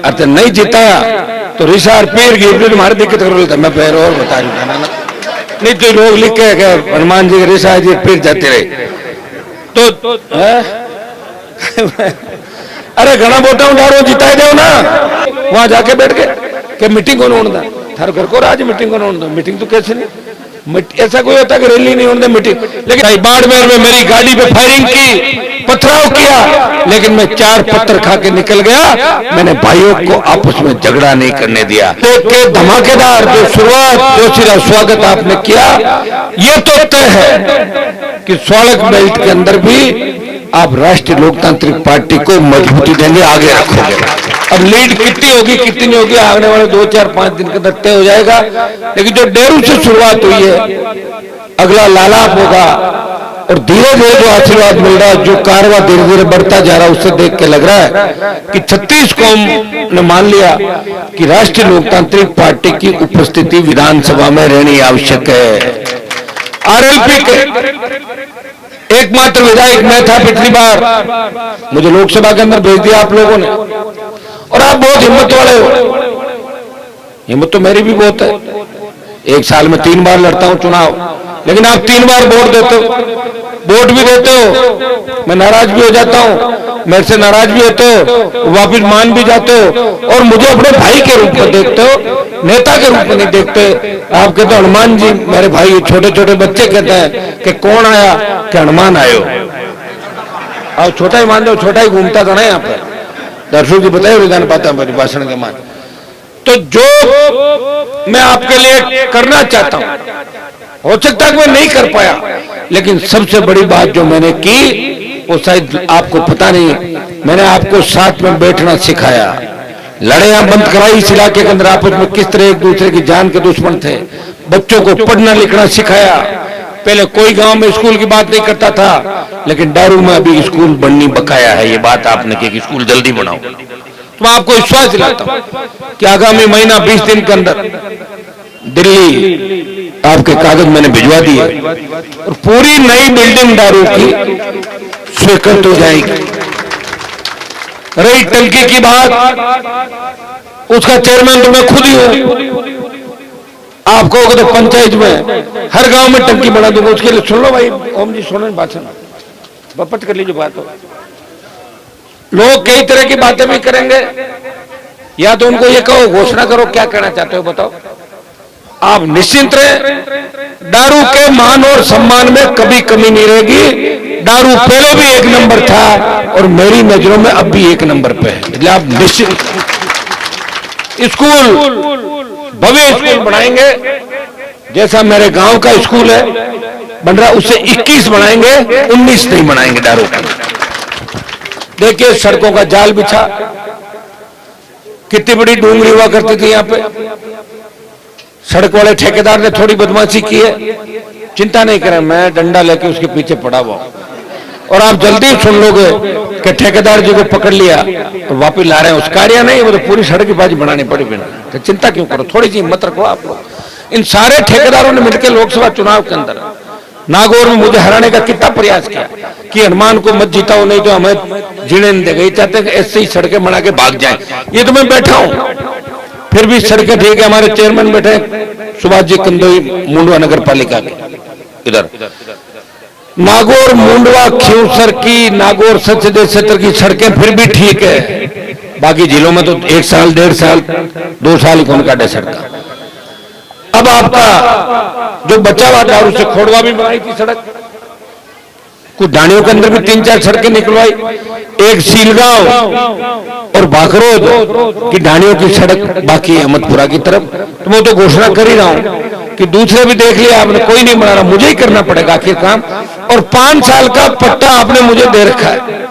अरे नहीं जिताया तो रिसार पेड़ की तुम्हारी दिक्कत कर रहा था। मैं पैर और बता रहा ना, नहीं तो लोग लिख के हनुमान जी के रिसार जी पेड़ जाते रहे तो अरे घना बोटा डारो जिताए दो ना, वहां जाके बैठ के मीटिंग को होने थार घर को आज मीटिंग को होने मीटिंग तो कैसे नहीं, ऐसा कोई होता कि रैली नहीं होने मीटिंग। लेकिन बाड़मेर में मेरी गाड़ी पे फायरिंग की, पथराव किया, लेकिन मैं 4 पत्थर खा के निकल गया। मैंने भाइयों को आपस में झगड़ा नहीं करने दिया। तो के धमाकेदार जो शुरुआत जो सिरा स्वागत आपने किया, ये तो तय है कि 16 बेल्ट के अंदर भी आप राष्ट्रीय लोकतांत्रिक पार्टी को मजबूती देंगे, आगे रखोगे। अब लीड कितनी होगी कितनी नहीं होगी आने वाले 2, 4, 5 दिन के अंदर तय हो जाएगा। लेकिन जो डेरू से शुरुआत हुई है, अगला लालाप होगा और धीरे धीरे जो आशीर्वाद मिल रहा है, जो कारवा धीरे धीरे बढ़ता जा रहा है, उससे देख के लग रहा है कि 36 कौम ने मान लिया कि राष्ट्रीय लोकतांत्रिक पार्टी की उपस्थिति विधानसभा में रहनी आवश्यक है। आरएलपी के एकमात्र विधायक मैं था पिछली बार, मुझे लोकसभा के अंदर भेज दिया आप लोगों ने, और आप बहुत हिम्मत वाले हो। हिम्मत तो मेरी भी बहुत है, एक साल में 3 बार लड़ता हूं चुनाव, लेकिन आप 3 बार वोट देते हो, वोट भी देते हो, मैं नाराज भी हो जाता हूं, मेरे से नाराज भी होते हो, वापिस मान भी जाते हो, और मुझे अपने भाई के रूप में देखते हो, नेता के रूप में नहीं देखते। आप कहते हो हनुमान जी मेरे भाई, छोटे छोटे बच्चे कहते हैं कि कौन आया, कि हनुमान आयो। आप छोटा ही मान दो, छोटा ही घूमता था ना यहाँ पे, दर्शक जी बताए विधान पाता मेरे भाषण के मान। तो जो मैं आपके लिए करना चाहता हूं, हो सकता है मैं नहीं कर पाया, लेकिन सबसे बड़ी बात जो मैंने की वो शायद आपको पता नहीं, मैंने आपको साथ में बैठना सिखाया, लड़ाइयां बंद कराई इस इलाके के अंदर, आपस में किस तरह एक दूसरे की जान के दुश्मन थे, बच्चों को पढ़ना लिखना सिखाया। पहले कोई गांव में स्कूल की बात नहीं करता था, लेकिन दारू में अभी स्कूल बननी बकाया है। ये बात आपने की कि स्कूल जल्दी बनाओ, तो मैं आपको विश्वास दिलाता हूं कि आगामी महीना 20 दिन के अंदर दिल्ली आपके कागज मैंने भिजवा दिए और पूरी नई बिल्डिंग दारू की स्वीकृत हो जाएगी। रही टंकी की बात, उसका चेयरमैन तो मैं खुद ही हूं। आप कहोगे तो पंचायत में हर गांव में टंकी बना दूंगा, उसके लिए सुन लो भाई ओम जी, सुनो भाषण बपट कर लीजिए बात हो। लोग कई तरह की बातें भी करेंगे, या तो उनको ये कहो घोषणा करो क्या कहना चाहते हो बताओ। आप निश्चिंत रहे, दारू के मान और सम्मान में कभी कमी नहीं रहेगी। दारू पहले भी 1 नंबर था और मेरी नजरों में अब भी 1 नंबर पे है, इसलिए आप निश्चित। स्कूल भव्य स्कूल बनाएंगे, जैसा मेरे गांव का स्कूल है बन रहा, उससे 21 बनाएंगे, 19 नहीं बनाएंगे दारू का। देखिए सड़कों का जाल बिछा, कितनी बड़ी डूंगरी हुआ करती थी यहाँ पे, सड़क वाले ठेकेदार ने थोड़ी बदमाशी की है, चिंता नहीं करें, मैं डंडा लेके उसके पीछे पड़ा हुआ, और आप जल्दी सुन लोगे कि ठेकेदार जी को पकड़ लिया और वापिस ला रहे हैं। उस कार्य नहीं, वो तो पूरी सड़क की बाजी बनानी पड़ी बिना, तो चिंता क्यों करो, थोड़ी सी हिम्मत रखो आप लोग। इन सारे ठेकेदारों ने मिलकर लोकसभा चुनाव के अंदर नागौर में मुझे हराने का कितना प्रयास किया कि हनुमान को मत जिताओ, नहीं तो हमें जीने नहीं देगा। ये चाहते हैं कि ऐसे ही सड़कें बना के भाग जाए। ये तो मैं बैठा हूं, फिर भी सड़कें ठीक है। हमारे चेयरमैन बैठे सुभाष जी कंदोई मुंडवा नगर पालिका के, इधर नागौर मुंडवा खींवसर की, नागौर संसदीय क्षेत्र की सड़कें फिर भी ठीक है। बाकी जिलों में तो 1 साल 1.5 साल 2 साल ही कौन काटे सड़क। अब आपका जो बचा हुआ दारू से खोड़वा भी बनाई थी सड़क, कुछ ढाणियों के अंदर भी 3-4 सड़कें निकलवाई, एक सीलगांव और बाकरोद की ढाणियों की सड़क बाकी है अहमदपुरा की तरफ। तो मैं तो घोषणा कर ही रहा हूं कि दूसरे भी देख लिया आपने, कोई नहीं बना रहा, मुझे ही करना पड़ेगा आखिर काम। और 5 साल का पट्टा आपने मुझे दे रखा है,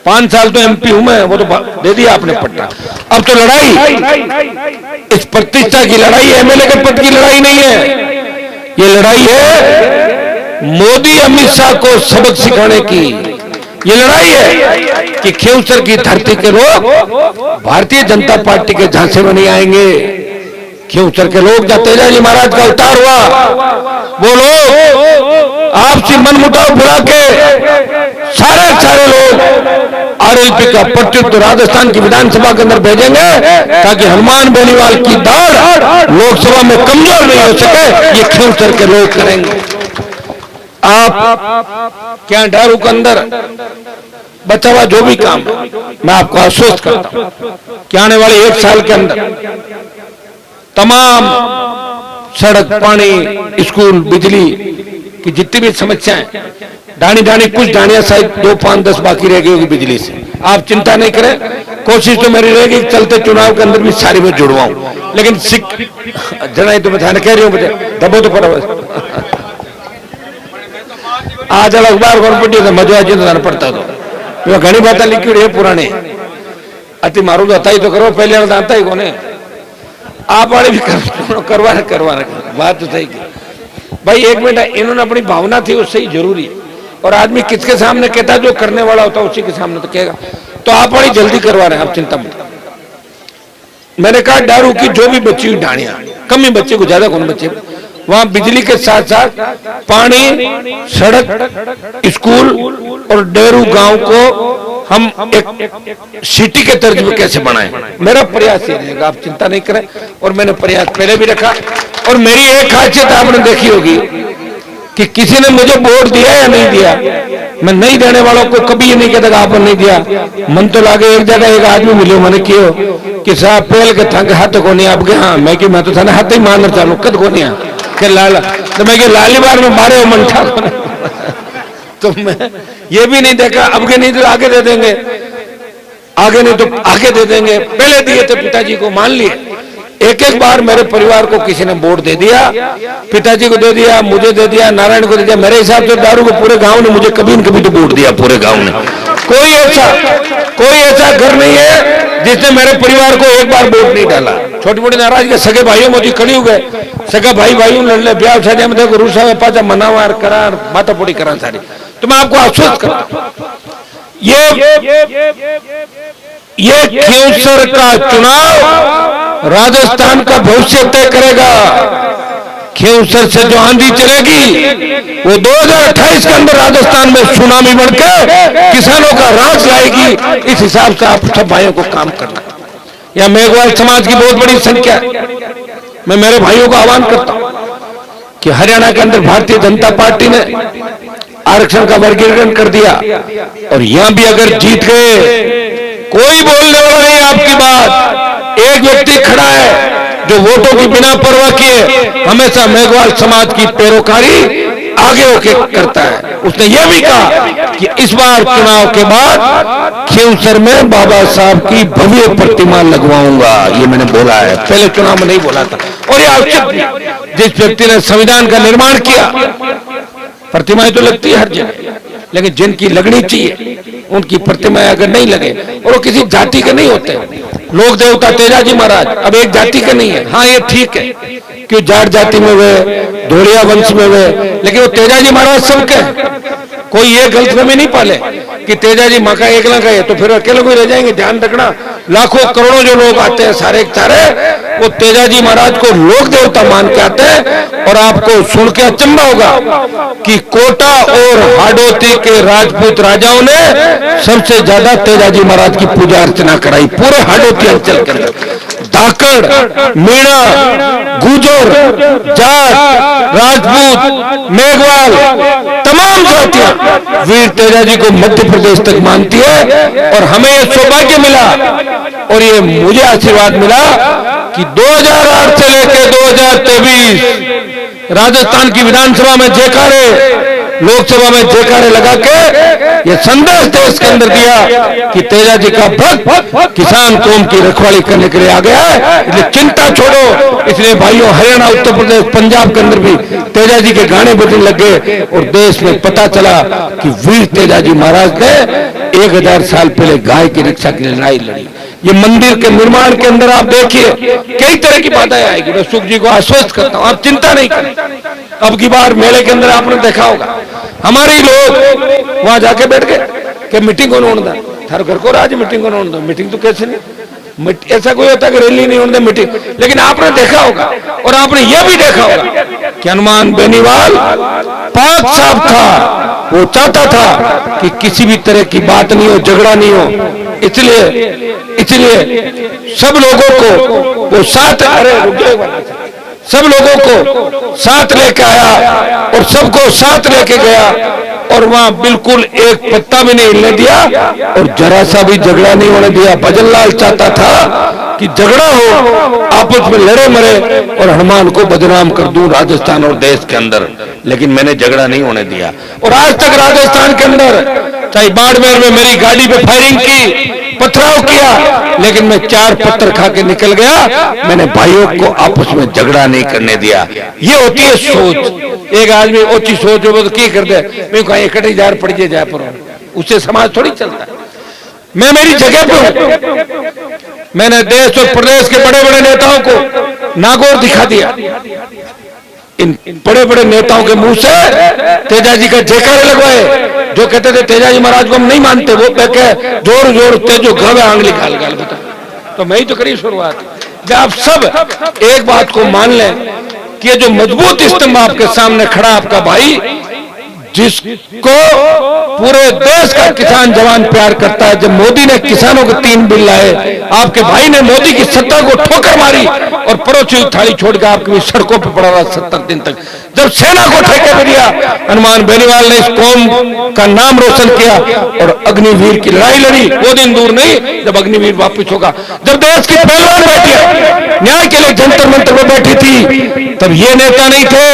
5 साल तो एमपी हूं मैं, वो तो दे दिया आपने पट्टा। अब तो लड़ाई इस प्रतिष्ठा की लड़ाई है, एमएलए के पद की लड़ाई नहीं है। ये लड़ाई है मोदी अमित शाह को सबक सिखाने की। ये लड़ाई है कि खींवसर की धरती के लोग भारतीय जनता पार्टी के झांसे में नहीं आएंगे। खींवसर के लोग जब तेजाजी महाराज का अवतार हुआ, वो लोग आपसी मनमुटाव भुला के सारे लोग आरएलपी का प्रत्युत्तर राजस्थान की विधानसभा के अंदर भेजेंगे ताकि हनुमान बेनीवाल की दाढ़ लोकसभा में कमजोर नहीं हो सके। ये खेवसर के लोग करेंगे। आप क्या डारू के अंदर बचा हुआ जो भी काम मैं आपको आश्वस्त करता हूं कि आने वाले 1 साल के अंदर तमाम सड़क, पानी, स्कूल, बिजली की जितनी भी समस्याएं, डाणी कुछ डाणियां शायद 2, 5, 10 बाकी रह गई होगी बिजली से। आप चिंता नहीं करें, कोशिश तो मेरी रहेगी चलते चुनाव के अंदर भी सारी में जुड़वाऊं। लेकिन जनाई तो बताने कह रही हूं, मुझे दबो तो पड़ा आज अखबार गणपति मजा जाना पड़ता तो घनी बात लिखी है पुराने अति मारू तो तो करो पहले आता ही कोने आप वाले भी करवाना बात तो सही की भाई। 1 मिनट, इन्होंने अपनी भावना थी उससे ही जरूरी, और आदमी किसके सामने कहता जो करने वाला होता उसी के सामने तो कहेगा। तो आप बड़ी जल्दी करवा रहे हैं, आप चिंता मत। मैंने कहा दारू की जो भी बची हुई डाणियां, कम ही बच्चे को, ज्यादा कौन बच्चे, वहां बिजली के साथ साथ पानी, सड़क, स्कूल और डेरू गांव को हम एक सिटी के तर्ज में कैसे बनाएं, मेरा प्रयास ये रहेगा। आप चिंता नहीं करें, और मैंने प्रयास पहले भी रखा। और मेरी एक खासियत आपने देखी होगी कि किसी ने मुझे वोट दिया या नहीं दिया, मैं नहीं देने वालों को कभी ये नहीं कहता आपने नहीं दिया। मन तो लागे एक जगह एक आदमी मिले मैंने क्यों कि साहब पहल के थंग हाथ को नहीं आपके, हाँ मैं कि मैं तो थाने हाथ ही मारना चालू कद को नहीं के लाला, तो मैं लाली बार में मारे हो मन था तो मैं ये भी नहीं देखा, अब के नहीं तो आगे दे देंगे, आगे नहीं तो आगे दे देंगे। पहले दिए थे पिताजी को, मान लिए। एक बार मेरे परिवार को किसी ने वोट दे दिया, पिताजी को दे दिया, मुझे दे दिया, नारायण को दे दिया। मेरे हिसाब से दारू को पूरे गांव ने मुझे कभी न कभी तो वोट दिया, पूरे गांव ने। कोई ऐसा घर नहीं है जिसने मेरे परिवार को एक बार वोट नहीं डाला। छोटी मोटी नाराज के सगे भाइयों मोदी खड़ी हो गए, सगा भाई लड़ ले, ब्याह शादी में देखो रूसा में पाचा मनावार करा, माता पोड़ी करा सारी। तो मैं आपको आश्वस्त करता, ये खेवसर का चुनाव राजस्थान का भविष्य तय करेगा। खेवसर से जो आंधी चलेगी वो 2028 के अंदर राजस्थान में सुनामी बनकर किसानों का राज लाएगी। इस हिसाब से आप सब भाइयों को काम करना। या मेघवाल समाज की बहुत बड़ी संख्या, मैं मेरे भाइयों को आह्वान करता हूं कि हरियाणा के अंदर भारतीय जनता पार्टी ने आरक्षण का वर्गीकरण कर दिया, और यहां भी अगर जीत गए, कोई बोलने वाला नहीं आपकी बात। एक व्यक्ति खड़ा है जो वोटों की बिना परवाह किए हमेशा मेघवाल समाज की पैरोकारी आगे होके करता है। उसने यह भी कहा कि इस बार चुनाव के बाद खेवसर में बाबा साहब की भव्य प्रतिमा लगवाऊंगा, ये मैंने बोला है, पहले चुनाव में नहीं बोला था। और ये आवश्यक, जिस व्यक्ति ने संविधान का निर्माण किया, प्रतिमाएं तो लगती है हर जगह, लेकिन जिनकी लगनी चाहिए उनकी प्रतिमाएं अगर नहीं लगे, और वो किसी जाति के नहीं होते। लोक देवता तेजाजी महाराज अब एक जाति के नहीं है, हाँ ये ठीक है कि जाट जाति में वे, धोलिया वंश में वे, लेकिन वो तेजाजी महाराज सबके। कोई ये गलतफहमी नहीं पाले कि तेजाजी माँ का एकला का है तो फिर अकेले कोई रह जाएंगे। ध्यान रखना, लाखों करोड़ों जो लोग आते हैं सारे वो तेजाजी महाराज को लोक देवता मान के आते हैं। और आपको सुन के अचंभा होगा कि कोटा और हाडोती के राजपूत राजाओं ने सबसे ज्यादा तेजाजी महाराज की पूजा अर्चना कराई पूरे हाडोती अंचल के अंदर। धाकड़, मीणा, गुजर, जाट, राजपूत, मेघवाल, तमाम जातियां वीर तेजाजी को मध्य प्रदेश तक मानती है। और हमें यह सौभाग्य मिला और ये मुझे आशीर्वाद मिला कि 2008 से लेकर 2023 राजस्थान की विधानसभा में जयकारे, लोकसभा में जयकारे लगा के ये संदेश देश के अंदर दिया कि तेजाजी का भक्त किसान कौम की रखवाली करने के लिए आ गया है, इसलिए चिंता छोड़ो। इसलिए भाइयों, हरियाणा, उत्तर प्रदेश, पंजाब के अंदर भी तेजाजी के गाने बजने लगे और देश में पता चला कि वीर तेजाजी महाराज ने 1000 साल पहले गाय की रक्षा के लिए लड़ाई लड़ी। ये मंदिर के निर्माण के अंदर आप देखिए कई तरह की बाधाएं आएगी। मैं सुख जी को आश्वस्त करता हूं, आप चिंता नहीं करें। अब की बार मेले के अंदर आपने देखा होगा हमारे लोग वहां जाके बैठ गए कि मीटिंग कौन होना थार घर को आज मीटिंग कौन होना। मीटिंग तो कैसे नहीं, ऐसा कोई होता कि रैली नहीं होने मीटिंग। लेकिन आपने देखा होगा और आपने यह भी देखा होगा कि हनुमान बेनीवाल पाक साफ था, वो चाहता था कि किसी भी तरह की बात नहीं हो, झगड़ा नहीं हो, इसलिए सब लोगों को वो साथ, सब लोगों को साथ लेके आया और सबको साथ लेके गया और वहां बिल्कुल एक पत्ता भी नहीं हिलने दिया और जरा सा भी झगड़ा नहीं होने दिया। भजनलाल चाहता था कि झगड़ा हो, आपस में लड़े मरे और हनुमान को बदनाम कर दूं राजस्थान और देश के अंदर, लेकिन मैंने झगड़ा नहीं होने दिया। और आज तक राजस्थान के अंदर चाहे बाड़मेर में मेरी गाड़ी पे फायरिंग की, पथराव किया, लेकिन मैं 4 पत्थर खा के निकल गया। मैंने भाइयों को आपस में झगड़ा नहीं करने दिया। ये होती है सोच। एक आदमी ओछी सोच हो तो क्या कर दे, मैं कहीं इकट्ठे जार पड़ जाए पर उससे समाज थोड़ी चलता। मैं मेरी जगह पे हूं। मैंने देश और प्रदेश के बड़े बड़े नेताओं को नागौर दिखा दिया। इन बड़े बड़े नेताओं के मुंह से तेजा जी का जयकारे लगवाए। जो कहते थे तेजा जी महाराज को हम नहीं मानते, वो कह जोर जोर तेजो गवे आंगली गाल गाल बता। तो मैं ही तो करी शुरुआत। जब आप सब एक बात को मान लें कि ये जो मजबूत स्तंभ आपके सामने खड़ा आपका भाई, जिसको पूरे देश का किसान जवान प्यार करता है। जब मोदी ने किसानों के 3 बिल लाए, आपके भाई ने मोदी की सत्ता को ठोकर मारी और परोसी थाली छोड़कर आपकी सड़कों पर पड़ा रहा 70 दिन तक। जब सेना को ठेके में दिया, हनुमान बेनीवाल ने इस कौम का नाम रोशन किया और अग्निवीर की लड़ाई लड़ी। वो दिन दूर नहीं जब अग्निवीर वापिस होगा। जब देश की पहलवान बैठी न्याय के लिए जंतर मंतर में बैठी थी, तब ये नेता नहीं थे,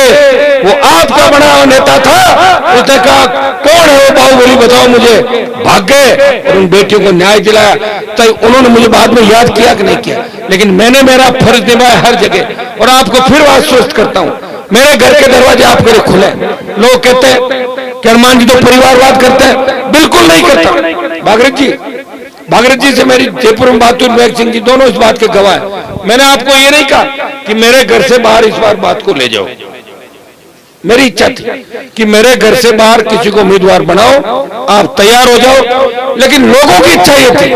वो आपका बना हुआ नेता था। उसने कहा कौन है वो बाहुबली, बताओ मुझे। भाग गए और उन बेटियों को न्याय दिलाया। तो उन्होंने मुझे बाद में याद किया कि नहीं किया, लेकिन मैंने मेरा फर्ज निभाया हर जगह। और आपको फिर आश्वस्त करता हूं, मेरे घर के दरवाजे आपके लिए खुले। लोग कहते हैं कि हनुमान जी तो परिवारवाद करते हैं, बिल्कुल नहीं करता। भागीरथ जी से मेरी जयपुर में बात हुई, विवेक सिंह जी दोनों इस बात के गवाह है। मैंने आपको ये नहीं कहा कि मेरे घर से बाहर इस बार बात को ले जाओ। मेरी इच्छा थी कि मेरे घर से बाहर किसी को उम्मीदवार बनाओ, आप तैयार हो जाओ। लेकिन लोगों की इच्छा ये थी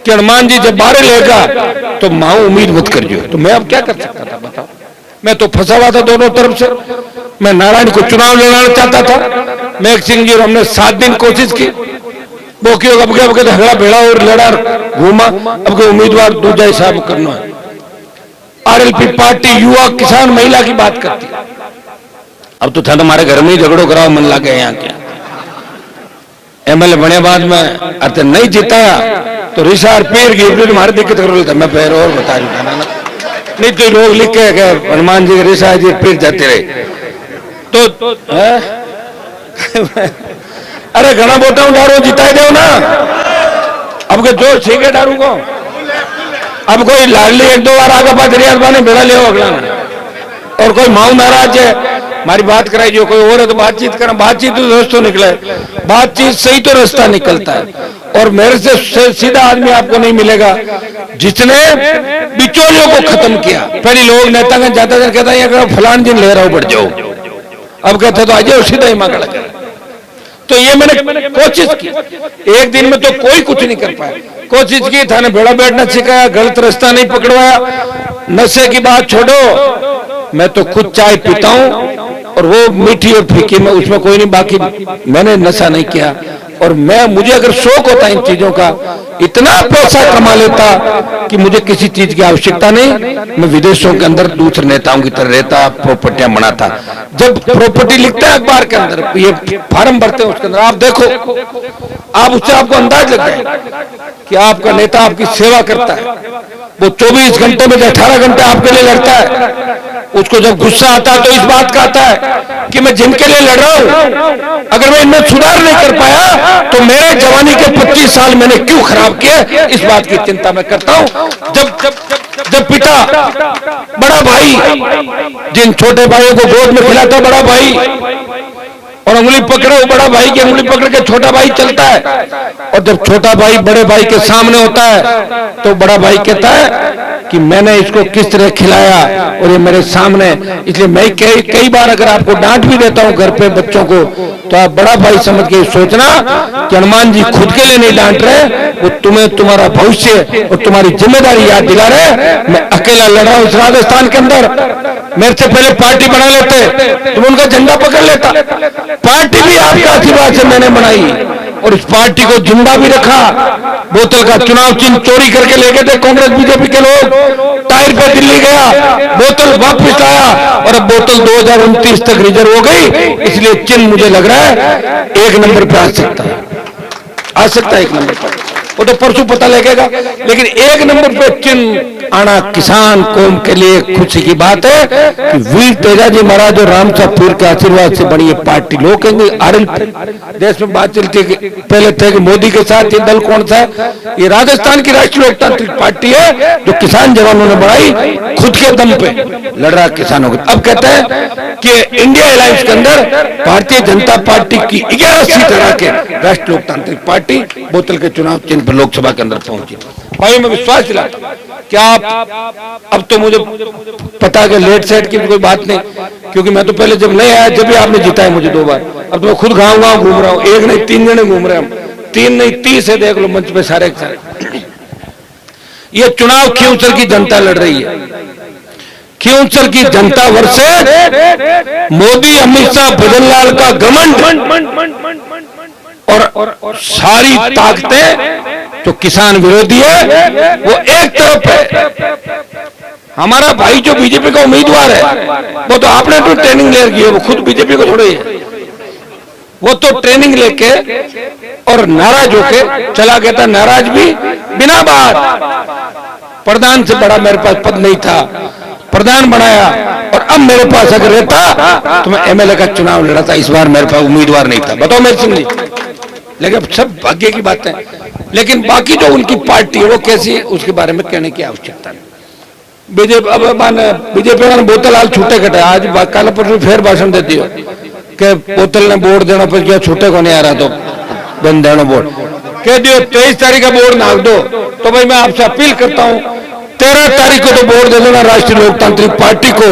कि हनुमान जी जब बाहर लेगा तो मां उम्मीद मत कर जो। तो मैं अब क्या कर सकता था बताओ। मैं तो फंसा हुआ था दोनों तरफ से। मैं नारायण को चुनाव लड़ाना चाहता था। मेघ सिंह जी और हमने 7 दिन कोशिश की। वो क्यों अब झगड़ा भेड़ा और लड़ा घूमा। अब के उम्मीदवार दूजा हिसाब करना है। आरएलपी पार्टी युवा किसान महिला की बात करती है। अब तो था तुम्हारे घर में ही झगड़ो कराओ मन लगे। यहाँ क्या एमएलए बने बाद में अर्थ नहीं जिताया तो रिसार पैर की तुम्हारे दिक्कत कर रहा था। मैं पैर और बता रहा था ना, नहीं तो लोग लिख के हनुमान जी के रिसार जी फिर जाते रहे तो अरे घना बोटा डारो जिताई दो ना। अब के जोर छीके डारू को अब कोई लाडली 1-2 बार आगे बात रियाज बाने बेड़ा ले अगला और कोई माऊ नाराज है हमारी बात कराई जो कोई और है तो बातचीत करना। बातचीत तो दोस्तों निकले, बातचीत सही तो रास्ता निकलता है। और मेरे से सीधा आदमी आपको नहीं मिलेगा जिसने बिचौलियों को खत्म किया। पहले लोग नेता का जाता कहता है अगर फलान दिन ले रहा हूं बढ़ जाओ, अब कहते तो आ जाओ सीधा ही मांगड़ कर। तो ये मैंने कोशिश की। एक दिन में तो कोई कुछ नहीं कर पाया। कोशिश की, थाने बेड़ा बैठना सिखाया, गलत रास्ता नहीं पकड़वाया। नशे की बात छोड़ो, मैं तो खुद चाय पीता हूं और वो मीठी और फीकी में उसमें कोई नहीं। बाकी मैंने नशा नहीं किया। और मुझे अगर शौक होता इन चीजों का, इतना पैसा कमा लेता कि मुझे किसी चीज की आवश्यकता नहीं। मैं विदेशों के अंदर दूसरे नेताओं की तरह रहता, प्रॉपर्टियां बनाता। जब प्रॉपर्टी लिखता है अखबार के अंदर, ये फार्म भरते हैं उसके अंदर, आप देखो, आप उससे आपको अंदाज लग जाए कि आपका नेता आपकी सेवा करता है। वो 24 घंटे में 18 घंटे आपके लिए लड़ता है। उसको जब गुस्सा आता है तो इस बात का आता है कि मैं जिनके लिए लड़ रहा हूं, अगर मैं इनमें सुधार नहीं कर पाया तो मेरे जवानी के 25 साल मैंने क्यों खराब किए, इस बात की चिंता मैं करता हूं। जब पिता बड़ा भाई जिन छोटे भाइयों को गोद में खिलाता बड़ा भाई और उंगली पकड़े, वो बड़ा भाई की उंगली पकड़ के छोटा भाई चलता है। और जब छोटा भाई बड़े भाई के सामने होता है तो बड़ा भाई कहता है कि मैंने इसको किस तरह खिलाया और ये मेरे सामने। इसलिए मैं कई बार अगर आपको डांट भी देता हूं घर पे बच्चों को, तो आप बड़ा भाई समझ के सोचना कि हनुमान जी खुद के लिए नहीं डांट रहे, वो तुम्हें तुम्हारा भविष्य और तुम्हारी जिम्मेदारी याद दिला रहे। मैं अकेला लड़ रहा हूं इस राजस्थान के अंदर। मेरे से पहले पार्टी बना लेते तुम उनका झंडा पकड़ लेता। पार्टी भी आपका आशीर्वाद से मैंने बनाई और इस पार्टी को जिंदा भी रखा। बोतल का चुनाव चिन्ह चोरी करके ले गए थे कांग्रेस बीजेपी के लोग, टायर पे दिल्ली गया, बोतल वापस लाया और अब बोतल 2029 तक रिजर्व हो गई। इसलिए चिन्ह मुझे लग रहा है 1 नंबर पे आ सकता है, आ सकता है 1 नंबर पर। वो तो परसों पता लगेगा, लेकिन 1 नंबर पे चिन्ह आना किसान कौम के लिए खुशी की बात है कि वीर तेजाजी महाराज और राम साहब पीर के आशीर्वाद से बनी ये पार्टी। लोग कहेंगे आरएल देश में बात चलती है कि पहले थे कि मोदी के साथ ये दल कौन सा है, ये राजस्थान की राष्ट्रीय लोकतांत्रिक पार्टी है जो किसान जवानों ने बनाई, खुद के दम पे लड़ रहा किसानों को। अब कहते हैं कि इंडिया अलायंस के अंदर भारतीय जनता पार्टी की 11 सीट हरा के राष्ट्रीय लोकतांत्रिक पार्टी बोतल के चुनाव चिन्ह पर लोकसभा के अंदर पहुंची। भाई मैं विश्वास दिलाता क्या आप अब तो मुझे पता है कि लेट सेट की कोई बात नहीं, क्योंकि मैं तो पहले जब नहीं आया जब भी आपने जिताया मुझे 2 बार। अब तो मैं खुद गाँव गाँव घूम रहा हूँ, 1 नहीं 3 जने घूम रहे हैं, 3 नहीं 30 है, देख लो मंच पे सारे सारे। ये चुनाव खींवसर की जनता लड़ रही है, खींवसर की जनता वर्सेस मोदी अमित शाह भजनलाल का घमंड और सारी ताकतें जो किसान विरोधी है वो एक तरफ है। हमारा भाई जो बीजेपी का उम्मीदवार है वो तो आपने तो ट्रेनिंग ले रखी है, वो खुद बीजेपी को छोड़े है, वो तो ट्रेनिंग लेके और नाराज होके चला गया था। नाराज भी बिना बात, प्रधान से बड़ा मेरे पास पद नहीं था, प्रधान बनाया, और अब मेरे पास अगर रहता तो मैं एमएलए का चुनाव लड़ा था। इस बार मेरे पास उम्मीदवार नहीं था, बताओ मेरे सिंह जी। लेकिन अब सब भाग्य की बात है, लेकिन बाकी जो उनकी पार्टी है वो कैसी है उसके बारे में कहने की आवश्यकता नहीं। बीजेपी ने बोतल हाल छूटे कटे, आज कल परसों फिर भाषण देती हो कि बोतल ने बोर्ड देना पर क्या छूटे को नहीं आ रहा तो बंद देना बोर्ड कह दियो 23 तारीख का बोर्ड नाक दो। तो भाई मैं आपसे अपील करता हूं 13 तारीख को तो बोर्ड दे देना राष्ट्रीय लोकतांत्रिक पार्टी को।